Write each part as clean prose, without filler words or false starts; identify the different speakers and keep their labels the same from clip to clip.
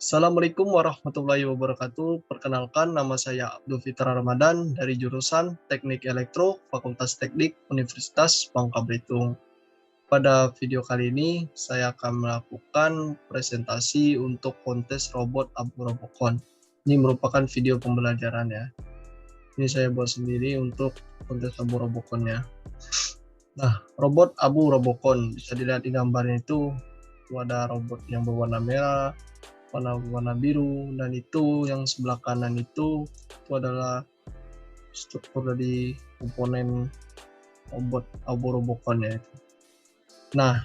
Speaker 1: Assalamualaikum warahmatullahi wabarakatuh. Perkenalkan, nama saya Abdul Fitra Ramadan dari jurusan Teknik Elektro, Fakultas Teknik, Universitas Bangka Belitung. Pada video kali ini, saya akan melakukan presentasi untuk kontes robot Abu Robocon. Ini merupakan video pembelajaran ya. Ini saya buat sendiri untuk kontes Abu Roboconnya. Nah, robot Abu Robocon bisa dilihat di gambarnya itu ada robot yang berwarna merah, warna biru, dan itu yang sebelah kanan itu adalah struktur dari komponen robot Abu Roboconnya itu. Nah,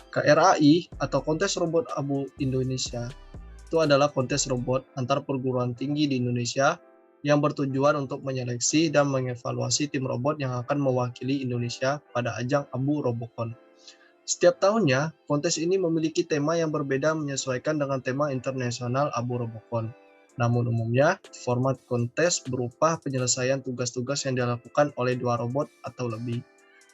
Speaker 1: KRAI atau Kontes Robot Abu Indonesia itu adalah kontes robot antar perguruan tinggi di Indonesia yang bertujuan untuk menyeleksi dan mengevaluasi tim robot yang akan mewakili Indonesia pada ajang Abu Robocon. Setiap tahunnya, kontes ini memiliki tema yang berbeda menyesuaikan dengan tema internasional Abu Robocon. Namun umumnya, format kontes berupa penyelesaian tugas-tugas yang dilakukan oleh dua robot atau lebih.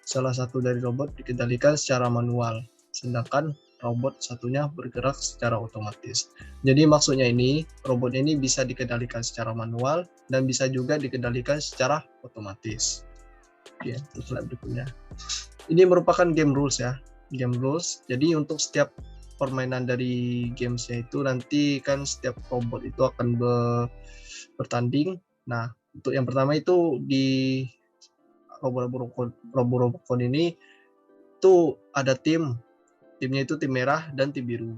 Speaker 1: Salah satu dari robot dikendalikan secara manual, sedangkan robot satunya bergerak secara otomatis. Jadi maksudnya ini, robot ini bisa dikendalikan secara manual dan bisa juga dikendalikan secara otomatis. Oke, untuk slide berikutnya. Ini merupakan game rules ya. Game rules. Jadi untuk setiap permainan dari gamesnya itu nanti kan setiap robot itu akan bertanding. Nah, untuk yang pertama itu di robot ini itu ada timnya itu tim merah dan tim biru.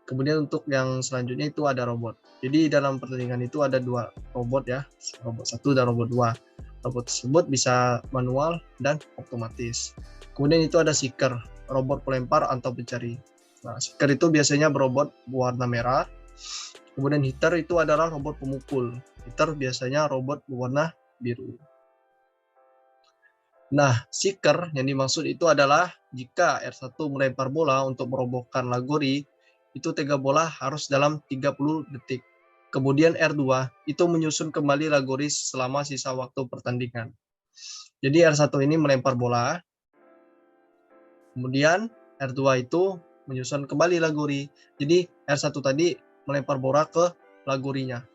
Speaker 1: Kemudian untuk yang selanjutnya itu ada robot. Jadi dalam pertandingan itu ada dua robot ya, robot satu dan robot dua. Robot tersebut bisa manual dan otomatis. Kemudian itu ada seeker, robot pelempar atau pencari. Nah, seeker itu biasanya berobot berwarna merah. Kemudian hitter itu adalah robot pemukul. Hitter biasanya robot berwarna biru. Nah, seeker yang dimaksud itu adalah jika R1 melempar bola untuk merobohkan Lagori, itu tega bola harus dalam 30 detik. Kemudian R2 itu menyusun kembali Lagori selama sisa waktu pertandingan. Jadi R1 ini melempar bola, kemudian R2 itu menyusun kembali Lagori. Jadi R1 tadi melempar bola ke Lagorinya.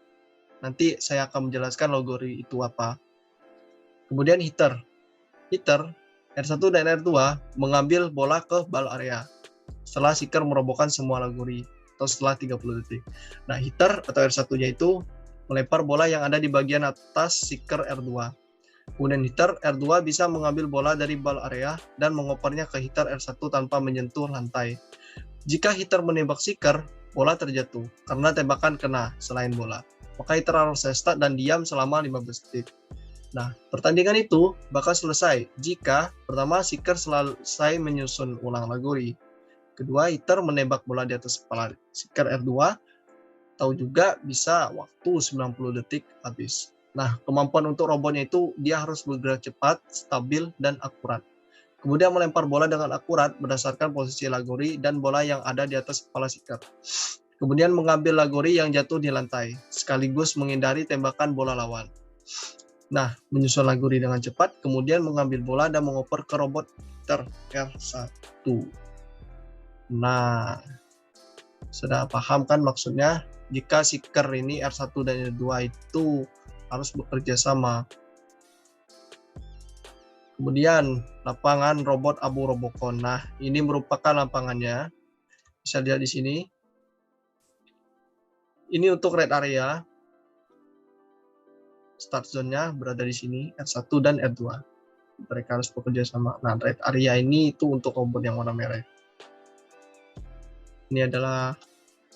Speaker 1: Nanti saya akan menjelaskan Lagori itu apa. Kemudian hitter. R1 dan R2 mengambil bola ke bal area setelah seeker merobohkan semua Lagori atau setelah 30 detik. Nah, hitter atau R1-nya itu melempar bola yang ada di bagian atas seeker R2. Kemudian hitter R2 bisa mengambil bola dari bal area dan mengopernya ke hitter R1 tanpa menyentuh lantai. Jika hitter menembak seeker, bola terjatuh karena tembakan kena selain bola. Maka hitter harus restart dan diam selama 15 detik. Nah, pertandingan itu bakal selesai jika pertama seeker selesai menyusun ulang Lagori. Kedua, hitter menembak bola di atas kepala seeker R2, atau juga bisa waktu 90 detik habis. Nah, kemampuan untuk robotnya itu dia harus bergerak cepat, stabil, dan akurat. Kemudian melempar bola dengan akurat berdasarkan posisi Lagori dan bola yang ada di atas kepala seeker. Kemudian mengambil Lagori yang jatuh di lantai, sekaligus menghindari tembakan bola lawan. Nah, menyusun Lagori dengan cepat, kemudian mengambil bola dan mengoper ke robot hitter R1. Nah, sudah paham kan maksudnya? Jika seeker ini R1 dan R2 itu harus bekerja sama. Kemudian, lapangan robot Abu Robocon. Nah, ini merupakan lapangannya. Bisa dilihat di sini. Ini untuk red area. Start zone-nya berada di sini, R1 dan R2. Mereka harus bekerja sama. Nah, red area ini itu untuk robot yang warna merah. Ini adalah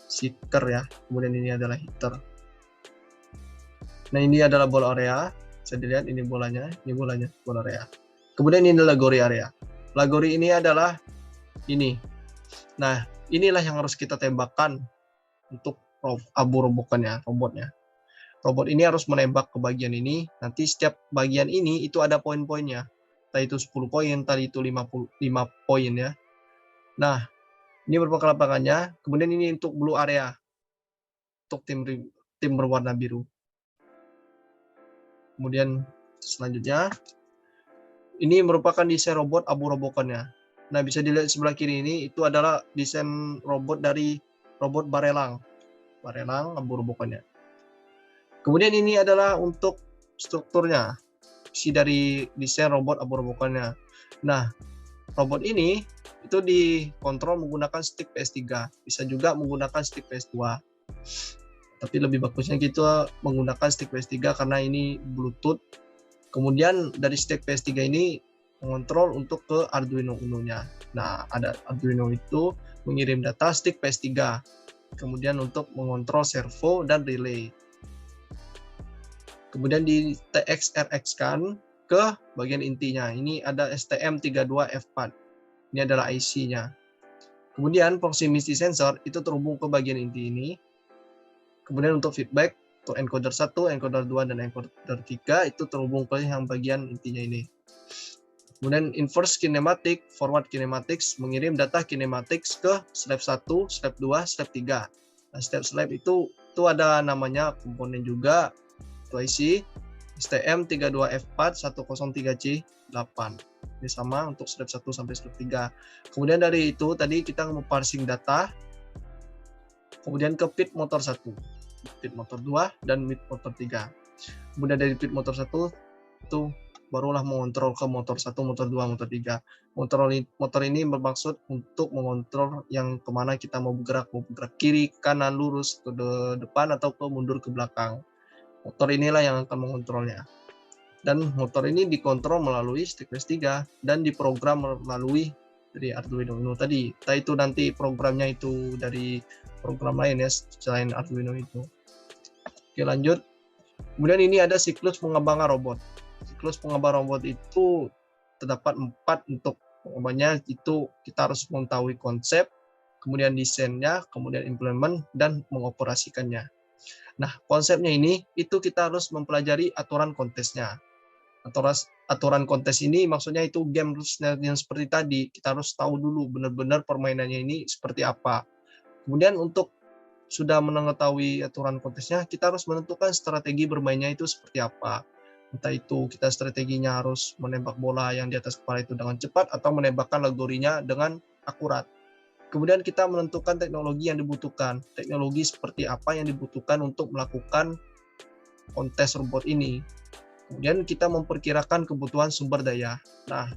Speaker 1: seeker ya, kemudian ini adalah hitter. Nah, ini adalah bola area. Bisa dilihat ini bolanya, bola area. Kemudian ini adalah Lagori area. Lagori ini adalah ini. Nah, inilah yang harus kita tembakkan untuk Abu Roboconnya, robotnya. Robot ini harus menembak ke bagian ini. Nanti setiap bagian ini itu ada poin-poinnya. Tadi itu 10 poin, tadi itu 5 poin ya. Nah, ini merupakan lapangannya. Kemudian ini untuk blue area. Untuk tim berwarna biru. Kemudian selanjutnya, ini merupakan desain robot Abu Roboconnya. Nah, bisa dilihat di sebelah kiri ini, itu adalah desain robot dari robot Barelang. Parelang abu-robokannya. Kemudian ini adalah untuk strukturnya, isi dari desain robot abu-robokannya. Nah, robot ini itu dikontrol menggunakan stick PS3, bisa juga menggunakan stick PS2. Tapi lebih bagusnya kita menggunakan stick PS3 karena ini Bluetooth. Kemudian dari stick PS3 ini mengontrol untuk ke Arduino Uno-nya. Nah, ada Arduino itu mengirim data stick PS3. Kemudian untuk mengontrol servo dan relay. Kemudian di TXRX-kan ke bagian intinya. Ini ada STM32F4. Ini adalah IC-nya. Kemudian proximity sensor itu terhubung ke bagian inti ini. Kemudian untuk feedback, untuk encoder 1, encoder 2, dan encoder 3 itu terhubung ke yang bagian intinya ini. Kemudian inverse kinematic, forward kinematics mengirim data kinematics ke slab 1, slab 2, slab 3. Nah, setiap slab itu ada namanya komponen juga. Itu IC STM32F4 103C8. Ini sama untuk slab 1 sampai slab 3. Kemudian dari itu tadi kita parsing data. Kemudian ke pit motor 1, pit motor 2, dan pit motor 3. Kemudian dari pit motor 1 itu barulah mengontrol ke motor 1, motor 2, motor 3. Motor ini bermaksud untuk mengontrol yang kemana kita mau bergerak kiri, kanan, lurus, ke depan, atau ke mundur ke belakang. Motor inilah yang akan mengontrolnya. Dan motor ini dikontrol melalui stick PS3 dan diprogram melalui dari Arduino Uno tadi. Entah itu nanti programnya itu dari program lain ya, selain Arduino itu. Oke, lanjut. Kemudian ini ada siklus pengembangan robot. Siklus pengembangan robot itu terdapat 4 untuk pengembangannya. Itu kita harus mengetahui konsep, kemudian desainnya, kemudian implement, dan mengoperasikannya. Nah, konsepnya ini itu kita harus mempelajari aturan kontesnya. Aturan kontes ini maksudnya itu game yang seperti tadi. Kita harus tahu dulu benar-benar permainannya ini seperti apa. Kemudian untuk sudah mengetahui aturan kontesnya, kita harus menentukan strategi bermainnya itu seperti apa. Entah itu kita strateginya harus menembak bola yang di atas kepala itu dengan cepat atau menembakkan legorinya dengan akurat. Kemudian kita menentukan teknologi yang dibutuhkan. Teknologi seperti apa yang dibutuhkan untuk melakukan kontes robot ini. Kemudian kita memperkirakan kebutuhan sumber daya. Nah,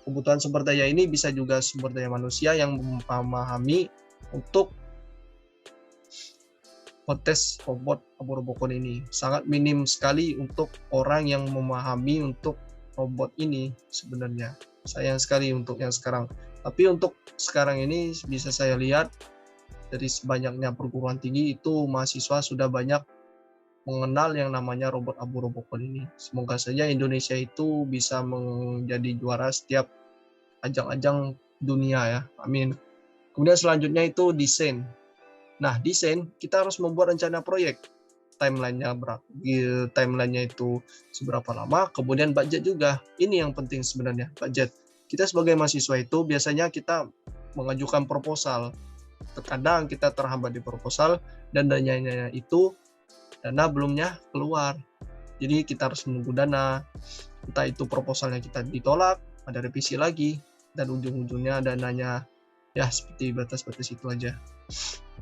Speaker 1: kebutuhan sumber daya ini bisa juga sumber daya manusia yang memahami untuk kontes robot abu-robokon ini. Sangat minim sekali untuk orang yang memahami untuk robot ini sebenarnya. Sayang sekali untuk yang sekarang. Tapi untuk sekarang ini bisa saya lihat dari banyaknya perguruan tinggi itu mahasiswa sudah banyak mengenal yang namanya robot abu-robokon ini. Semoga saja Indonesia itu bisa menjadi juara setiap ajang-ajang dunia ya. Amin. Kemudian selanjutnya itu desain. Nah, desain kita harus membuat rencana proyek. Timelinenya itu seberapa lama, kemudian budget juga. Ini yang penting sebenarnya, budget. Kita sebagai mahasiswa itu biasanya kita mengajukan proposal. Terkadang kita terhambat di proposal dan dananya itu dana belumnya keluar. Jadi kita harus menunggu dana. Entah itu proposalnya kita ditolak, ada revisi lagi, dan ujung-ujungnya dananya ya seperti batas-batas itu aja.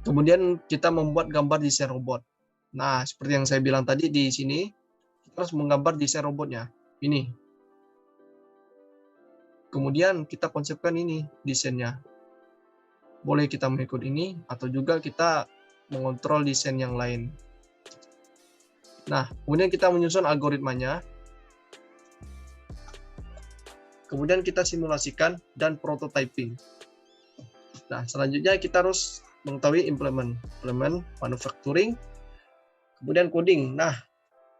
Speaker 1: Kemudian kita membuat gambar desain robot. Nah, seperti yang saya bilang tadi di sini, kita harus menggambar desain robotnya. Ini. Kemudian kita konsepkan ini desainnya. Boleh kita mengikut ini, atau juga kita mengontrol desain yang lain. Nah, kemudian kita menyusun algoritmanya. Kemudian kita simulasikan dan prototyping. Nah, selanjutnya kita harus mengetahui implement manufacturing, kemudian coding. Nah,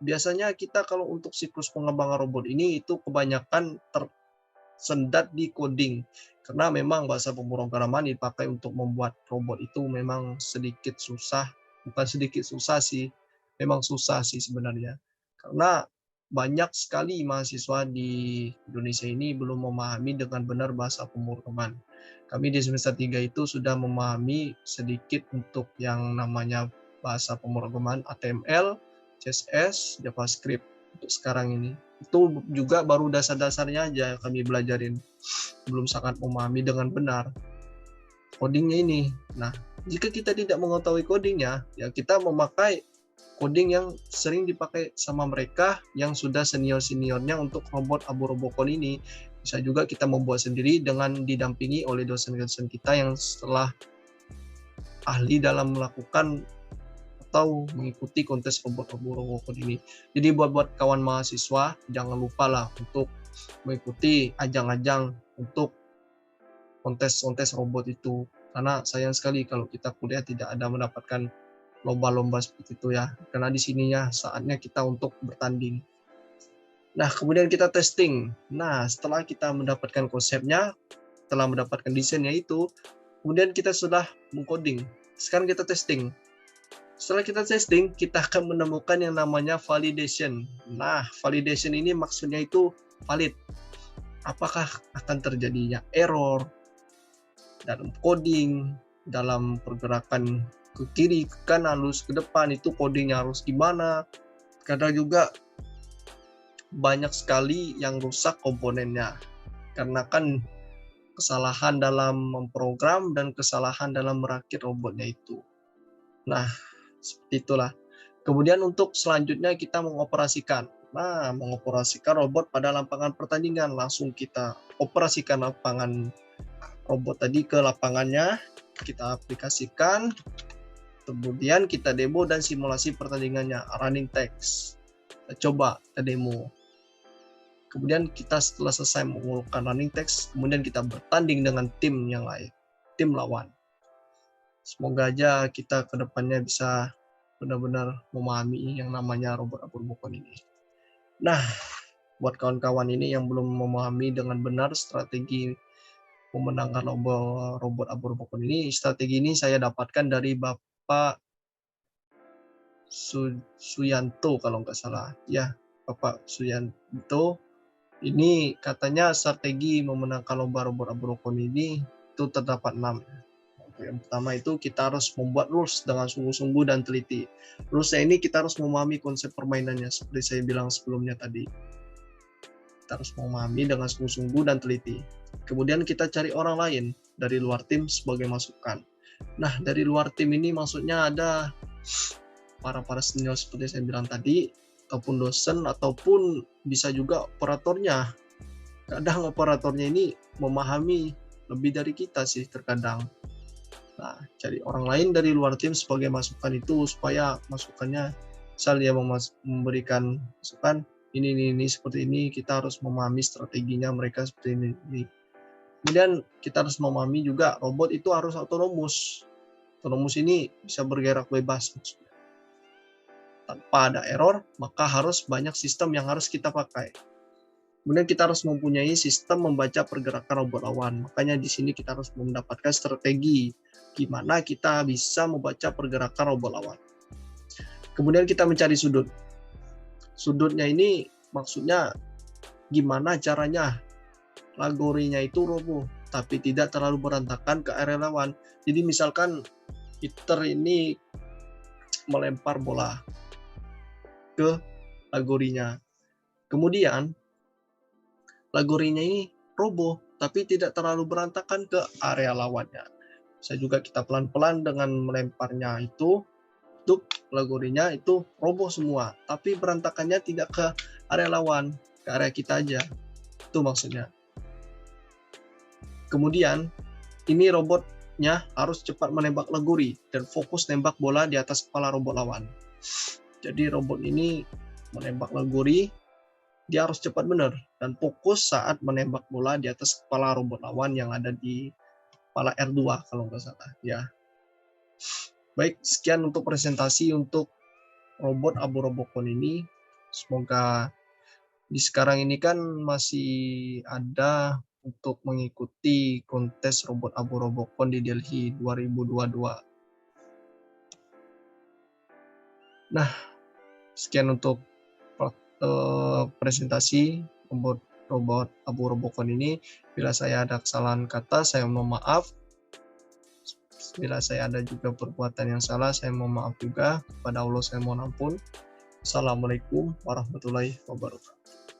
Speaker 1: biasanya kita kalau untuk siklus pengembangan robot ini itu kebanyakan tersendat di coding. Karena memang bahasa pemrograman dipakai untuk membuat robot itu memang sedikit susah. Bukan sedikit susah sih, memang susah sih sebenarnya. Karena banyak sekali mahasiswa di Indonesia ini belum memahami dengan benar bahasa pemrograman. Kami di semester 3 itu sudah memahami sedikit untuk yang namanya bahasa pemrograman HTML, CSS, JavaScript untuk sekarang ini. Itu juga baru dasar-dasarnya aja kami belajarin. Belum sangat memahami dengan benar codingnya ini. Nah, Jika kita tidak mengetahui codingnya, ya kita memakai coding yang sering dipakai sama mereka yang sudah senior-seniornya untuk robot Abu Robocon ini. Bisa juga kita membuat sendiri dengan didampingi oleh dosen-dosen kita yang setelah ahli dalam melakukan atau mengikuti kontes robot Abu Robocon ini. Jadi buat kawan mahasiswa, jangan lupa lah untuk mengikuti ajang-ajang untuk kontes-kontes robot itu. Karena sayang sekali kalau kita kuliah tidak ada mendapatkan lomba-lomba seperti itu ya. Karena di sininya saatnya kita untuk bertanding. Nah, kemudian kita testing. Nah, setelah kita mendapatkan konsepnya, setelah mendapatkan desainnya itu, kemudian kita sudah mengcoding. Sekarang kita testing. Setelah kita testing, kita akan menemukan yang namanya validation. Nah, validation ini maksudnya itu valid. Apakah akan terjadinya error dalam coding, dalam pergerakan ke kiri, ke kanan, lurus ke depan, itu codingnya harus gimana. Kadang juga banyak sekali yang rusak komponennya. Karena kan kesalahan dalam memprogram dan kesalahan dalam merakit robotnya itu. Nah, seperti itulah. Kemudian untuk selanjutnya kita mengoperasikan. Nah, mengoperasikan robot pada lapangan pertandingan. Langsung kita operasikan lapangan robot tadi ke lapangannya. Kita aplikasikan. Kemudian kita demo dan simulasi pertandingannya. Running text. Kita coba, kita demo. Kemudian kita setelah selesai menggunakan running text, kemudian kita bertanding dengan tim yang lain, tim lawan. Semoga aja kita ke depannya bisa benar-benar memahami yang namanya robot Abu Robocon ini. Nah, buat kawan-kawan ini yang belum memahami dengan benar strategi memenangkan robot Abu Robocon ini, strategi ini saya dapatkan dari Bapak Suyanto kalau nggak salah. Ya, Bapak Suyanto. Ini katanya strategi memenangkan lomba robot Abu Robocon ini itu terdapat 6. Yang pertama itu kita harus membuat rules dengan sungguh-sungguh dan teliti. Rulesnya ini kita harus memahami konsep permainannya seperti saya bilang sebelumnya tadi. Kita harus memahami dengan sungguh-sungguh dan teliti. Kemudian kita cari orang lain dari luar tim sebagai masukan. Nah, dari luar tim ini maksudnya ada para senior seperti saya bilang tadi, ataupun dosen, ataupun bisa juga operatornya. Kadang operatornya ini memahami lebih dari kita sih terkadang. Nah, cari orang lain dari luar tim sebagai masukan itu supaya masukannya misal dia memberikan masukan ini seperti ini, kita harus memahami strateginya mereka seperti ini. Kemudian kita harus memahami juga robot itu harus autonomous. Autonomous ini bisa bergerak bebas maksudnya. Tanpa ada error, maka harus banyak sistem yang harus kita pakai. Kemudian kita harus mempunyai sistem membaca pergerakan robot lawan. Makanya di sini kita harus mendapatkan strategi gimana kita bisa membaca pergerakan robot lawan. Kemudian kita mencari sudut. Sudutnya ini maksudnya gimana caranya lagorinya itu roboh, tapi tidak terlalu berantakan ke area lawan. Jadi misalkan Peter ini melempar bola ke lagorinya. Kemudian lagorinya ini roboh, tapi tidak terlalu berantakan ke area lawannya. Bisa juga kita pelan-pelan dengan melemparnya itu lagorinya itu roboh semua, tapi berantakannya tidak ke area lawan, ke area kita aja. Itu maksudnya. Kemudian, ini robotnya harus cepat menembak lagori dan fokus nembak bola di atas kepala robot lawan. Jadi robot ini menembak lagori, dia harus cepat benar dan fokus saat menembak bola di atas kepala robot lawan yang ada di kepala R2 kalau nggak salah ya. Baik, sekian untuk presentasi untuk robot Abu Robocon ini. Semoga di sekarang ini kan masih ada untuk mengikuti kontes robot Abu Robocon di Delhi 2022. Nah, sekian untuk presentasi robot Abu Robocon ini. Bila saya ada kesalahan kata, saya mohon maaf. Bila saya ada juga perbuatan yang salah, saya mohon maaf juga. Kepada Allah saya mohon ampun. Assalamualaikum warahmatullahi wabarakatuh.